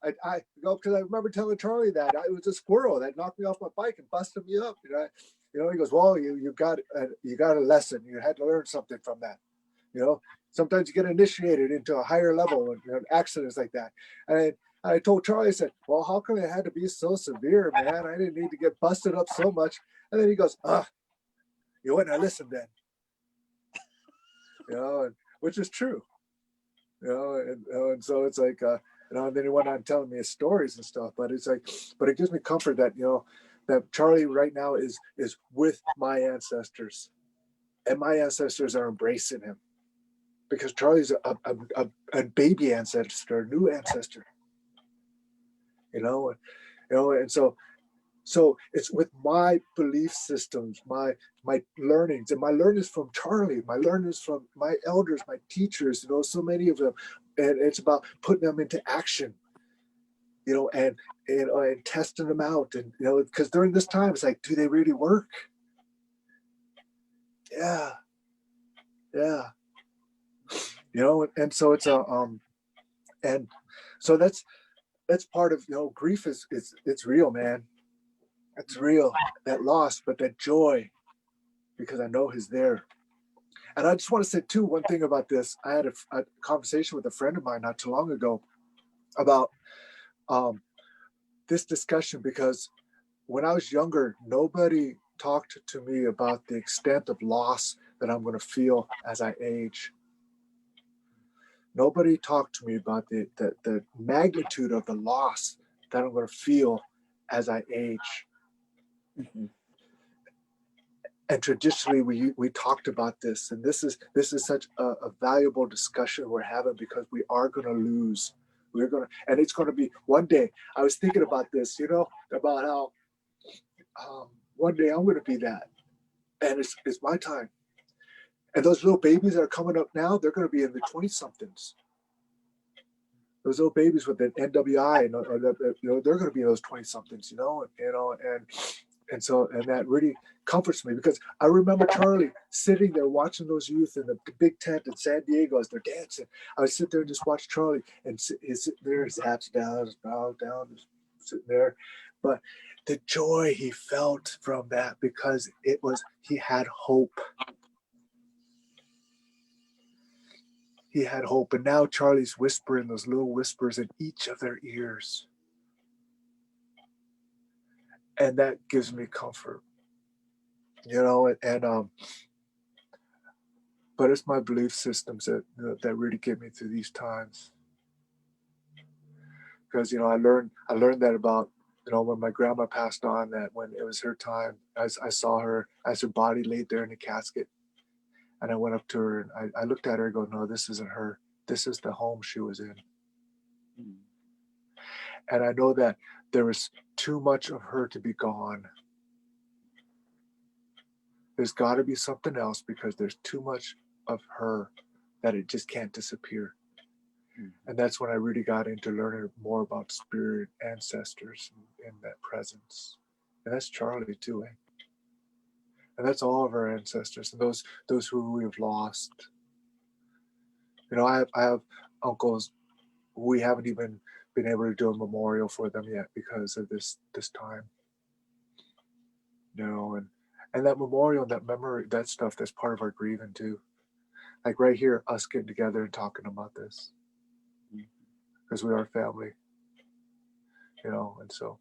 I go, because I remember telling Charlie that it was a squirrel that knocked me off my bike and busted me up. He goes, well, you got a lesson. You had to learn something from that. Sometimes you get initiated into a higher level and accidents like that. And I told Charlie, I said, well, how come it had to be so severe, man? I didn't need to get busted up so much. And then he goes, you wouldn't have listened then. Which is true. And so it's like, and then he went on telling me his stories and stuff, but it's like, but it gives me comfort that, that Charlie right now is with my ancestors, and my ancestors are embracing him, because Charlie's a baby ancestor, a new ancestor, and so it's with my belief systems, my learnings, and my learnings from Charlie, my learnings from my elders, my teachers, so many of them, and it's about putting them into action, and testing them out, and because during this time it's like, do they really work? Yeah, and so it's and so that's part of grief is it's real, man. It's real, that loss, but that joy, because I know he's there. And I just want to say too, one thing about this. I had a conversation with a friend of mine not too long ago about this discussion, because when I was younger, nobody talked to me about the extent of loss that I'm going to feel as I age. Nobody talked to me about the magnitude of the loss that I'm going to feel as I age. Mm-hmm. And traditionally, we talked about this, and this is such a valuable discussion we're having, because we are going to lose. And it's going to be one day. I was thinking about this, about how one day I'm going to be that, and it's my time. And those little babies that are coming up now, they're going to be in the 20-somethings. Those little babies with the NWI, they're going to be those 20-somethings, and so that really comforts me, because I remember Charlie sitting there watching those youth in the big tent in San Diego as they're dancing. I would sit there and just watch Charlie, and he's sitting there, his hat's down, his brow down, just sitting there. But the joy he felt from that, because he had hope. He had hope. And now Charlie's whispering those little whispers in each of their ears. And that gives me comfort, but it's my belief systems that really get me through these times. Because, I learned that about, when my grandma passed on, that when it was her time, I saw her as her body laid there in the casket. And I went up to her and I looked at her and go, no, this isn't her. This is the home she was in. And I know that there was too much of her to be gone. There's got to be something else, because there's too much of her that it just can't disappear. And that's when I really got into learning more about spirit, ancestors, and that presence. And that's Charlie too, And that's all of our ancestors, and those who we have lost. I have uncles who we haven't even been able to do a memorial for them yet because of this time. And that memorial, that memory, that stuff, that's part of our grieving too. Like right here, us getting together and talking about this, because we are family. And so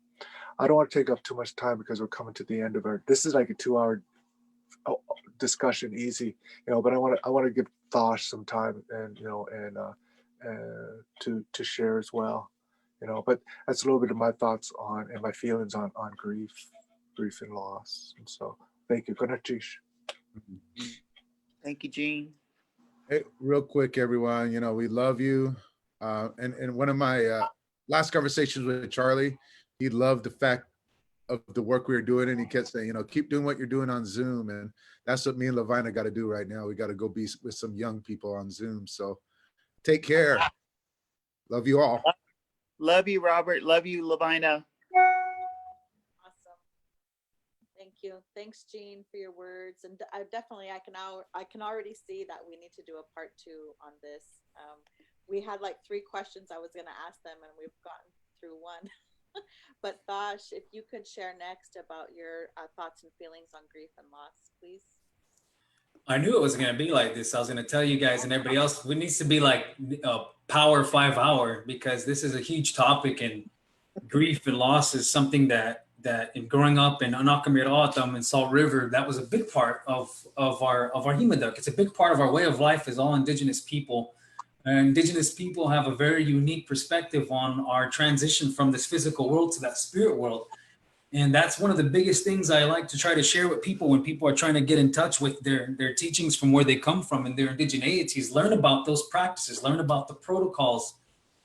I don't want to take up too much time, because we're coming to the end of this is like a 2-hour discussion, easy, but I want to give Thosh some time, and to share as well, but that's a little bit of my thoughts on, and my feelings on grief and loss. And so thank you. Good night, Tish. Thank you, Gene. Hey, real quick, everyone, we love you. And one of my last conversations with Charlie, he loved the fact of the work we were doing, and he kept saying, keep doing what you're doing on Zoom. And that's what me and LoVina got to do right now. We got to go be with some young people on Zoom. So take care. Love you all. Love you, Robert. Love you, LoVina. Awesome. Thank you. you. Thanks, Jean, for your words. And I definitely, I can already see that we need to do a part 2 on this. We had like 3 questions I was going to ask them, and we've gotten through one. But Thosh, if you could share next about your thoughts and feelings on grief and loss, please. I knew it was going to be like this. I was going to tell you guys and everybody else, it needs to be like a power 5 hour, because this is a huge topic, and grief and loss is something that in growing up in Anakamir Autumn and Salt River, that was a big part of our Himaduk. It's a big part of our way of life as all Indigenous people. Indigenous people have a very unique perspective on our transition from this physical world to that spirit world. And that's one of the biggest things I like to try to share with people when people are trying to get in touch with their teachings from where they come from and their indigeneities. Learn about those practices, learn about the protocols,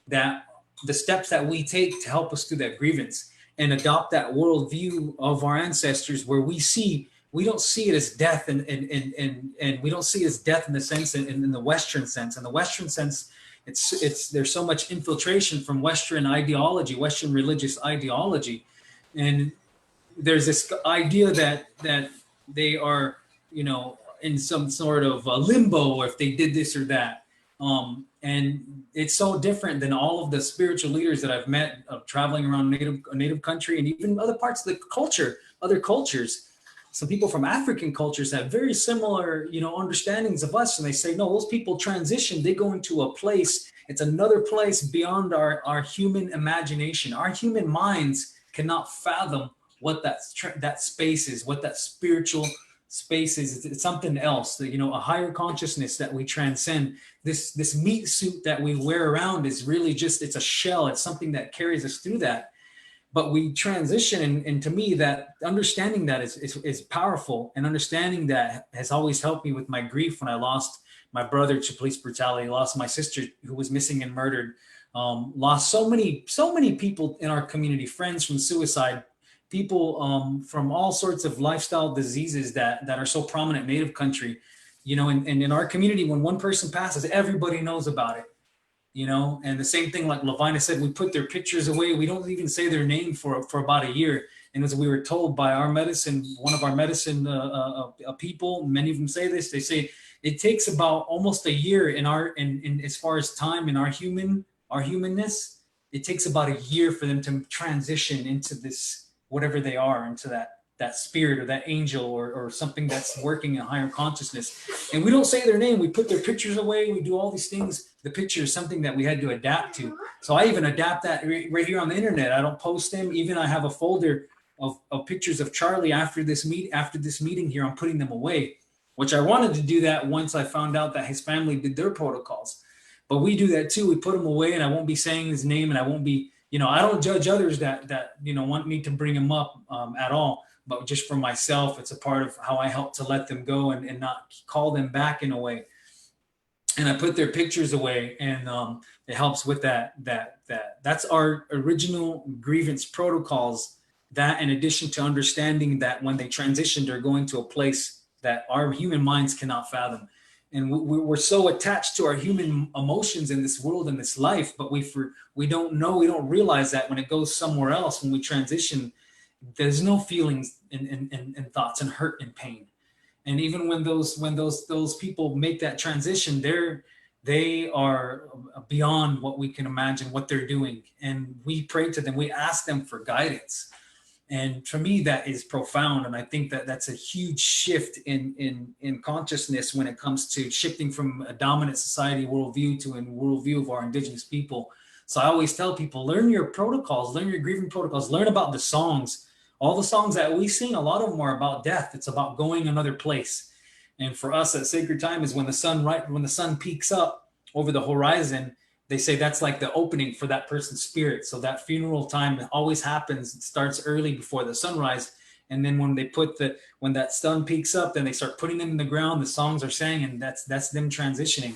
that the steps that we take to help us through that grievance, and adopt that worldview of our ancestors where we don't see it as death, and we don't see it as death in the sense, in the Western sense. In the Western sense, there's so much infiltration from Western ideology, Western religious ideology. And there's this idea that they are, in some sort of limbo if they did this or that. And it's so different than all of the spiritual leaders that I've met traveling around native country, and even other parts of the culture, other cultures. Some people from African cultures have very similar, understandings of us. And they say, no, those people transition, they go into a place, it's another place beyond our human imagination. Our human minds cannot fathom what that space is, what that spiritual space is. It's something else, a higher consciousness that we transcend. This meat suit that we wear around is really just, it's a shell. It's something that carries us through that. But we transition, and to me, that understanding that is powerful, and understanding that has always helped me with my grief. When I lost my brother to police brutality, lost my sister who was missing and murdered, lost so many people in our community, friends from suicide, people from all sorts of lifestyle diseases that are so prominent in Native country, and in our community, when one person passes, everybody knows about it, and the same thing, like LoVina said, we put their pictures away. We don't even say their name for about a year. And as we were told by one of our medicine people, many of them say this, they say it takes about almost a year in as far as time in our humanness, it takes about a year for them to transition into this, whatever they are, into that spirit or that angel or something that's working in higher consciousness. And we don't say their name. We put their pictures away. We do all these things. The picture is something that we had to adapt to. So I even adapt that right here on the internet. I don't post them. Even I have a folder of pictures of Charlie after this meeting here. I'm putting them away, which I wanted to do that once I found out that his family did their protocols. But we do that too. We put him away, and I won't be saying his name, and I won't be, I don't judge others that want me to bring him up at all. But just for myself, it's a part of how I help to let them go and not call them back in a way. And I put their pictures away, and it helps with that. That's our original grievance protocols. That, in addition to understanding that when they transition, they're going to a place that our human minds cannot fathom. And we're so attached to our human emotions in this world, in this life, but we don't realize that when it goes somewhere else, when we transition, there's no feelings and thoughts and hurt and pain. And even when those people make that transition, they are beyond what we can imagine what they're doing. And we pray to them, we ask them for guidance. And for me, that is profound. And I think that that's a huge shift in consciousness when it comes to shifting from a dominant society worldview to a worldview of our Indigenous people. So I always tell people, learn your protocols, learn your grieving protocols, learn about the songs. All the songs that we sing, a lot of them are about death. It's about going another place. And for us, at sacred time is when the sun peaks up over the horizon. They say that's like the opening for that person's spirit. So that funeral time always happens. It starts early before the sunrise. And then when that sun peaks up, then they start putting them in the ground. The songs are sang, and that's them transitioning.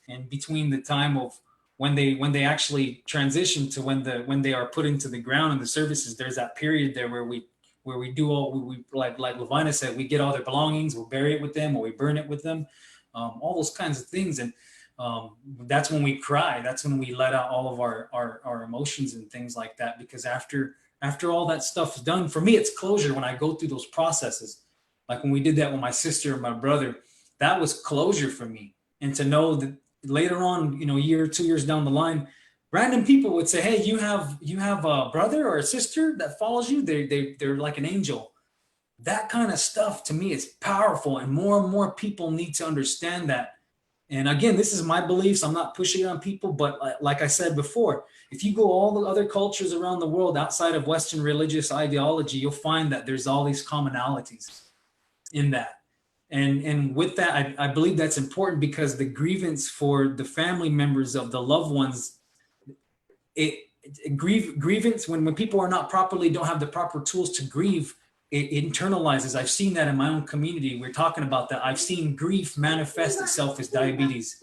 And between the time of when they actually transition to when they are put into the ground and the services, there's that period there where we do we like LoVina said, we get all their belongings, we'll bury it with them, or we burn it with them, all those kinds of things. And that's when we cry. That's when we let out all of our emotions and things like that. Because after After all that stuff is done, for me, it's closure when I go through those processes. Like when we did that with my sister and my brother, that was closure for me. And to know that later on, a year or 2 years down the line, random people would say, hey, you have a brother or a sister that follows you. They're like an angel. That kind of stuff to me is powerful, and more people need to understand that. And again, this is my beliefs. I'm not pushing it on people, but like I said before, if you go all the other cultures around the world outside of Western religious ideology, you'll find that there's all these commonalities in that. And with that, I believe that's important, because the grievance for the family members of the loved ones, grievance when people are not properly, don't have the proper tools to grieve, it internalizes. I've seen that in my own community. We're talking about that. I've seen grief manifest itself as diabetes.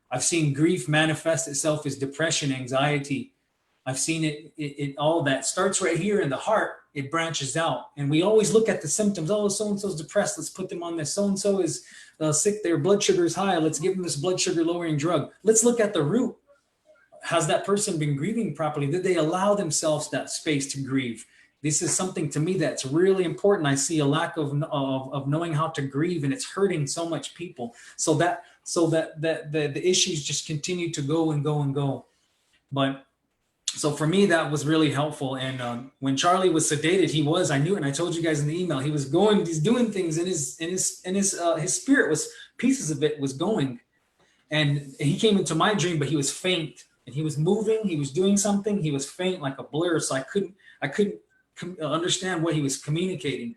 I've seen grief manifest itself as depression, anxiety. I've seen it all that starts right here in the heart. It branches out. And we always look at the symptoms. Oh, so-and-so's depressed. Let's put them on this. So-and-so is sick. Their blood sugar is high. Let's give them this blood sugar lowering drug. Let's look at the root. Has that person been grieving properly? Did they allow themselves that space to grieve? This is something to me that's really important. I see a lack of knowing how to grieve, and it's hurting so much people. So that the issues just continue to go and go and go. But so for me, that was really helpful. And when Charlie was sedated, I knew it, and I told you guys in the email, he's doing things in his spirit, was pieces of it was going. And he came into my dream, but he was faint, and he was moving, he was doing something, he was faint like a blur. So I couldn't understand what he was communicating.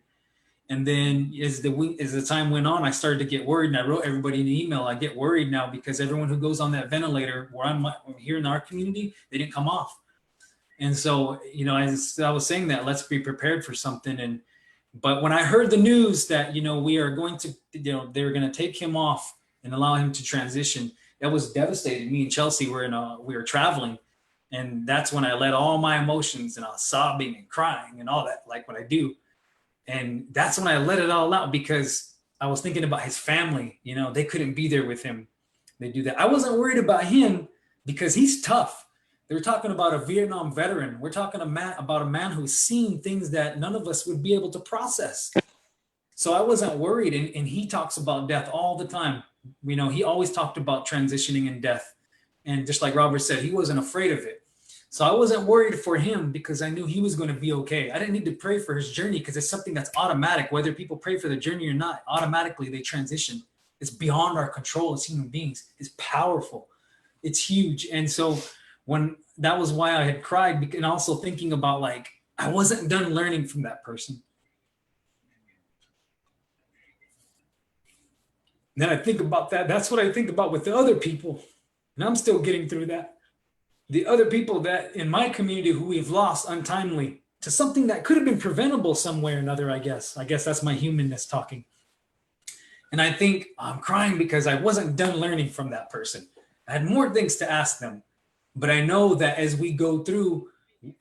And then as the time went on, I started to get worried, and I wrote everybody an email. I get worried now because everyone who goes on that ventilator where I'm here in our community, they didn't come off. And so, I was saying that let's be prepared for something. But when I heard the news that, we are going to, they were going to take him off and allow him to transition, that was devastating. Me and Chelsea we were traveling. And that's when I let all my emotions, and I was sobbing and crying and all that, like what I do. And that's when I let it all out, because I was thinking about his family. They couldn't be there with him. They do that. I wasn't worried about him because he's tough. They were talking about a Vietnam veteran. We're talking about a man who's seen things that none of us would be able to process. So I wasn't worried. And he talks about death all the time. He always talked about transitioning and death. And just like Robert said, he wasn't afraid of it. So I wasn't worried for him because I knew he was going to be okay. I didn't need to pray for his journey because it's something that's automatic. Whether people pray for the journey or not, automatically they transition. It's beyond our control as human beings. It's powerful. It's huge. And so that was why I had cried, and also thinking about, I wasn't done learning from that person. And then I think about that. That's what I think about with the other people. And I'm still getting through that. The other people that in my community who we've lost untimely to something that could have been preventable some way or another, I guess. I guess that's my humanness talking. And I think I'm crying because I wasn't done learning from that person. I had more things to ask them. But I know that as we go through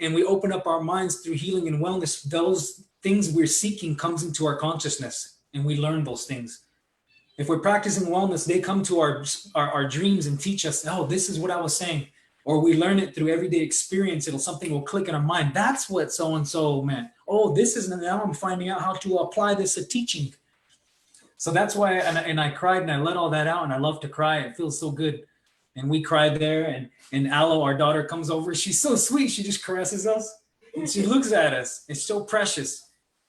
and we open up our minds through healing and wellness, those things we're seeking comes into our consciousness, and we learn those things. If we're practicing wellness, they come to our dreams and teach us, oh, this is what I was saying. Or we learn it through everyday experience. Something will click in our mind. That's what so-and-so meant. Oh, this is, now I'm finding out how to apply this to teaching. So that's why, and I cried and I let all that out, and I love to cry. It feels so good. And we cried there, and Aloe, our daughter, comes over. She's so sweet. She just caresses us and she looks at us. It's so precious,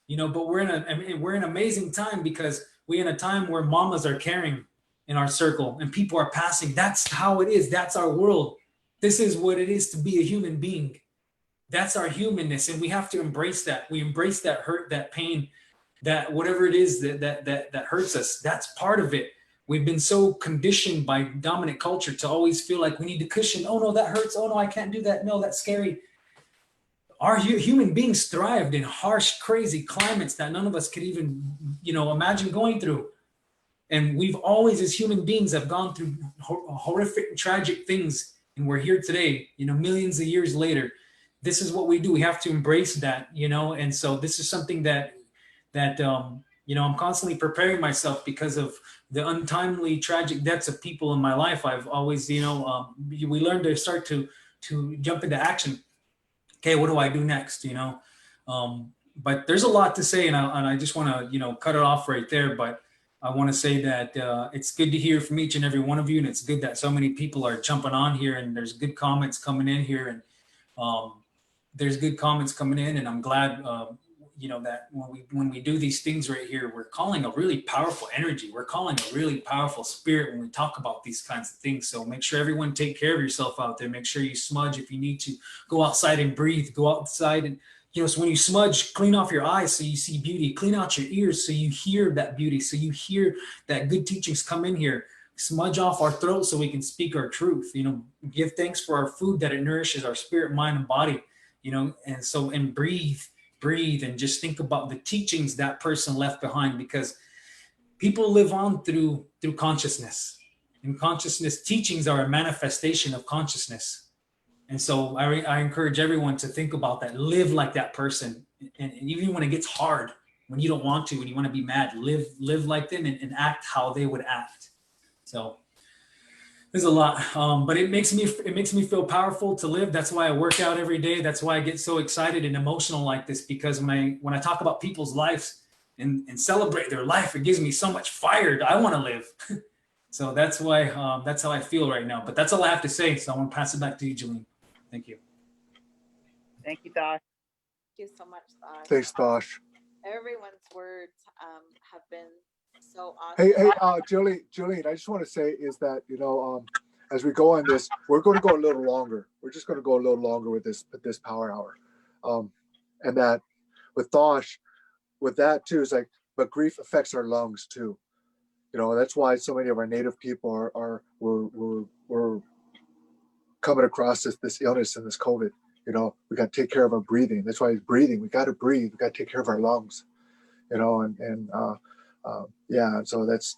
but we're in an amazing time, because we're in a time where mamas are caring in our circle and people are passing. That's how it is. That's our world. This is what it is to be a human being. That's our humanness. And we have to embrace that. We embrace that hurt, that pain, that whatever it is that hurts us. That's part of it. We've been so conditioned by dominant culture to always feel like we need to cushion. Oh no, that hurts. Oh no, I can't do that. No, that's scary. Our human beings thrived in harsh, crazy climates that none of us could even, imagine going through. And we've always, as human beings, have gone through horrific, tragic things. And we're here today, millions of years later. This is what we do. We have to embrace that, and so this is something that I'm constantly preparing myself because of the untimely, tragic deaths of people in my life. I've always, we learn to start to jump into action. okay, what do I do next? But there's a lot to say, and I just want to, cut it off right there. But I want to say that it's good to hear from each and every one of you, and it's good that so many people are jumping on here, and there's good comments coming in here, and and I'm glad, that when we do these things right here, we're calling a really powerful energy. We're calling a really powerful spirit when we talk about these kinds of things. So make sure everyone take care of yourself out there. Make sure you smudge if you need to. Go outside and breathe. Go outside and, so when you smudge, clean off your eyes so you see beauty. Clean out your ears so you hear that beauty, so you hear that good teachings come in here. Smudge off our throat so we can speak our truth. Give thanks for our food, that it nourishes our spirit, mind, and body. And breathe, and just think about the teachings that person left behind, because people live on through consciousness, and consciousness teachings are a manifestation of consciousness. And so I encourage everyone to think about that, live like that person. And even when it gets hard, when you don't want to, when you want to be mad, live like them and act how they would act. So there's a lot, but it makes me feel powerful to live. That's why I work out every day. That's why I get so excited and emotional like this, because when I talk about people's lives and celebrate their life, it gives me so much fire. I want to live. So that's why, that's how I feel right now. But that's all I have to say. So I want to pass it back to you, Jillene. Thank you. Thank you, Thosh. Thank you so much, Thosh. Thanks, Thosh. Everyone's words have been so awesome. Hey, Jillene, I just want to say is that, as we go on this, we're going to go a little longer. We're just going to go a little longer with this power hour. And that with Thosh, with that too, is like, but grief affects our lungs too. That's why so many of our native people we're coming across this illness and this COVID. We got to take care of our breathing. That's why it's breathing. We got to breathe. We got to take care of our lungs. So that's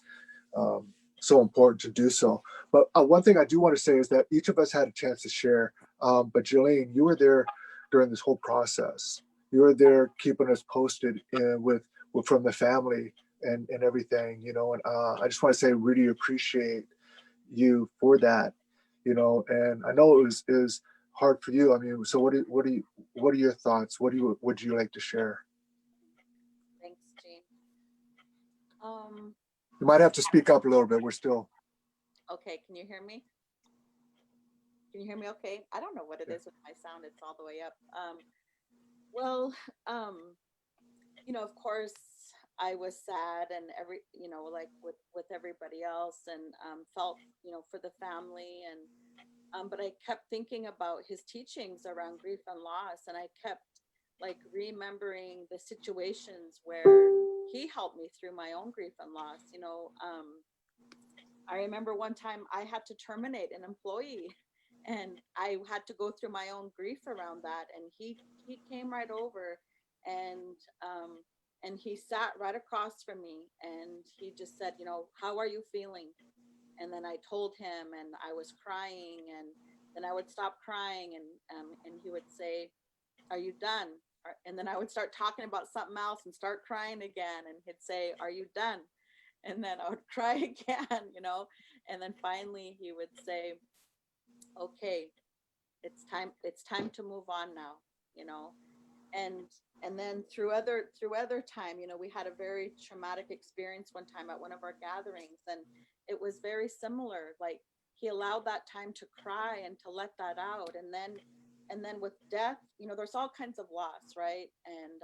so important to do so. But one thing I do want to say is that each of us had a chance to share. But Jillene, you were there during this whole process. You were there keeping us posted from the family and everything. And I just want to say, really appreciate you for that. And I know it was hard for you. I mean, so what are your thoughts? Would you like to share? Thanks, Gene. You might have to speak up a little bit. We're still. Okay, can you hear me? Can you hear me okay? I don't know what it is with my sound. It's all the way up. Of course, I was sad and like with everybody else, and felt, for the family, and but I kept thinking about his teachings around grief and loss, and I kept like remembering the situations where he helped me through my own grief and loss. I remember one time I had to terminate an employee, and I had to go through my own grief around that, and he came right over, and he sat right across from me, and he just said, how are you feeling? And then I told him, and I was crying, and then I would stop crying, and he would say, are you done? And then I would start talking about something else and start crying again, and he'd say, are you done? And then I would cry again, and then finally he would say, okay, it's time to move on now, and then through other time, we had a very traumatic experience one time at one of our gatherings, and it was very similar. Like, he allowed that time to cry and to let that out, and then with death, there's all kinds of loss, right? And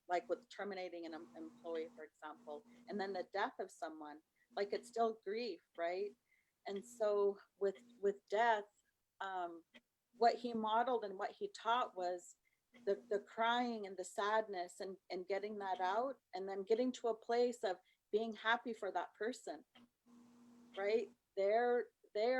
like with terminating an employee, for example, and then the death of someone, like, it's still grief, right? And so with death, what he modeled and what he taught was the crying and the sadness, and getting that out, and then getting to a place of being happy for that person, right? They're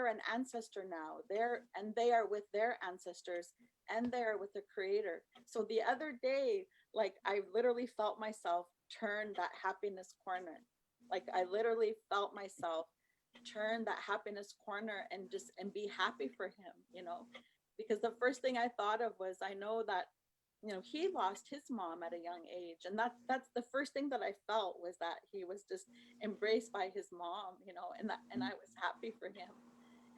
an ancestor now. They are with their ancestors, and they're with the Creator. So the other day, like, I literally felt myself turn that happiness corner. Like, I literally felt myself turn that happiness corner and be happy for him, because the first thing I thought of was, I know that, he lost his mom at a young age, and that's the first thing that I felt, was that he was just embraced by his mom, and I was happy for him.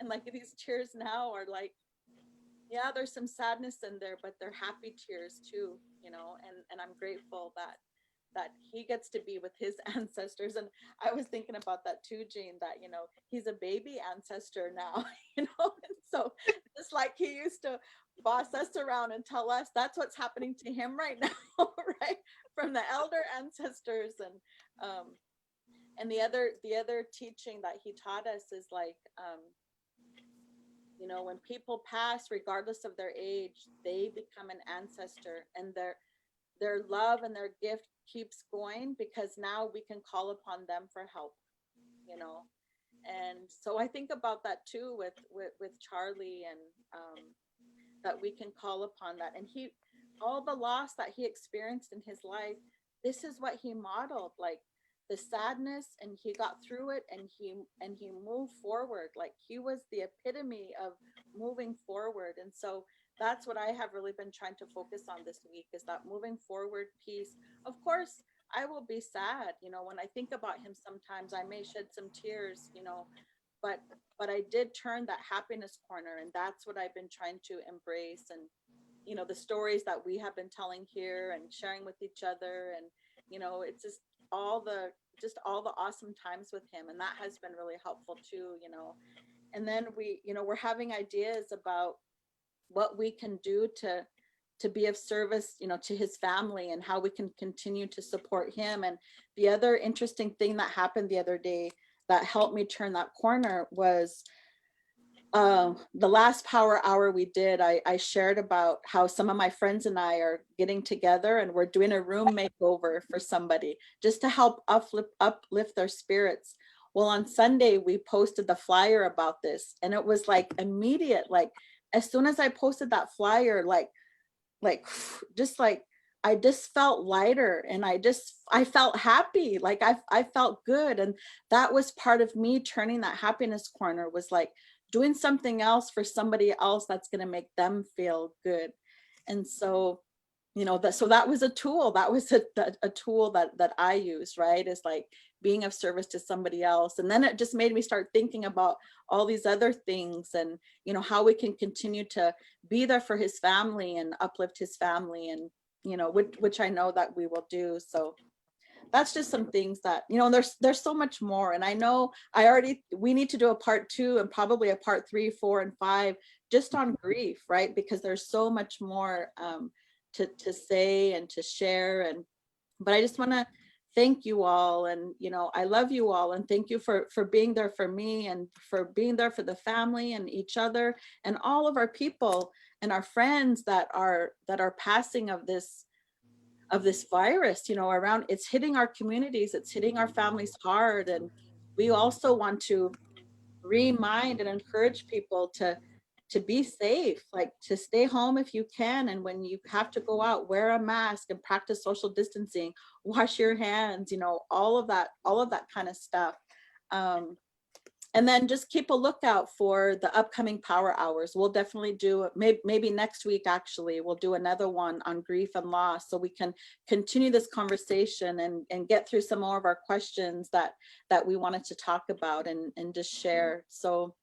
And like, these tears now are like, yeah, there's some sadness in there, but they're happy tears too, you know, and I'm grateful that he gets to be with his ancestors. And I was thinking about that too, Jean, that, you know, he's a baby ancestor now, you know, and so just like he used to boss us around and tell us, that's what's happening to him right now, right? From the elder ancestors. And the other teaching that he taught us is like, you know, when people pass, regardless of their age, they become an ancestor, and their love and their gift keeps going because now we can call upon them for help, you know. And so I think about that too with Charlie, and that we can call upon that. And he, all the loss that he experienced in his life, this is what he modeled, like the sadness, and he got through it, and he moved forward. Like he was the epitome of moving forward. And so that's what I have really been trying to focus on this week, is that moving forward piece. Of course, I will be sad, you know, when I think about him. Sometimes I may shed some tears, you know, but I did turn that happiness corner, and that's what I've been trying to embrace. And you know, the stories that we have been telling here and sharing with each other, and you know, it's just all the awesome times with him, and that has been really helpful too, you know. And then we, you know, we're having ideas about what we can do to be of service, you know, to his family, and how we can continue to support him. And the other interesting thing that happened the other day that helped me turn that corner was the last power hour we did. I shared about how some of my friends and I are getting together, and we're doing a room makeover for somebody just to help uplift their spirits. Well, on Sunday, we posted the flyer about this, and it was like immediate, like as soon as I posted that flyer, like just like I just felt lighter, and I felt happy. Like I felt good. And that was part of me turning that happiness corner, was like doing something else for somebody else that's going to make them feel good. And so, you know, so that was a tool. That was a tool that I use, right? Is like being of service to somebody else. And then it just made me start thinking about all these other things, and, you know, how we can continue to be there for his family and uplift his family, and, you know, which I know that we will do. So that's just some things that, you know, there's so much more. And I know we need to do a part 2 and probably a part 3, 4, and 5 just on grief, right? Because there's so much more to say and to share. But I just want to thank you all, and, you know, I love you all, and thank you for being there for me, and for being there for the family and each other, and all of our people and our friends that are passing of this virus, you know, around. It's hitting our communities, it's hitting our families hard. And we also want to remind and encourage people to be safe, like to stay home if you can. And when you have to go out, wear a mask and practice social distancing, wash your hands, you know, all of that kind of stuff. And then just keep a lookout for the upcoming power hours. We'll definitely do, maybe next week, actually, we'll do another one on grief and loss, so we can continue this conversation and get through some more of our questions that we wanted to talk about and just share. So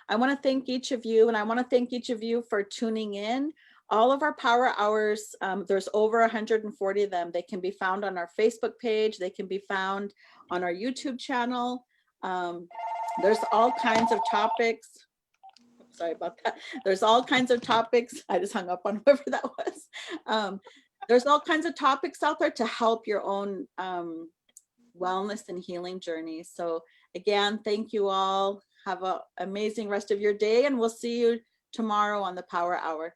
I want to thank each of you, and I want to thank each of you for tuning in. All of our power hours, there's over 140 of them. They can be found on our Facebook page. They can be found on our YouTube channel. There's all kinds of topics. Sorry about that. There's all kinds of topics. I just hung up on whoever that was. There's all kinds of topics out there to help your own wellness and healing journey. So again, thank you all. Have an amazing rest of your day, and we'll see you tomorrow on the Power Hour.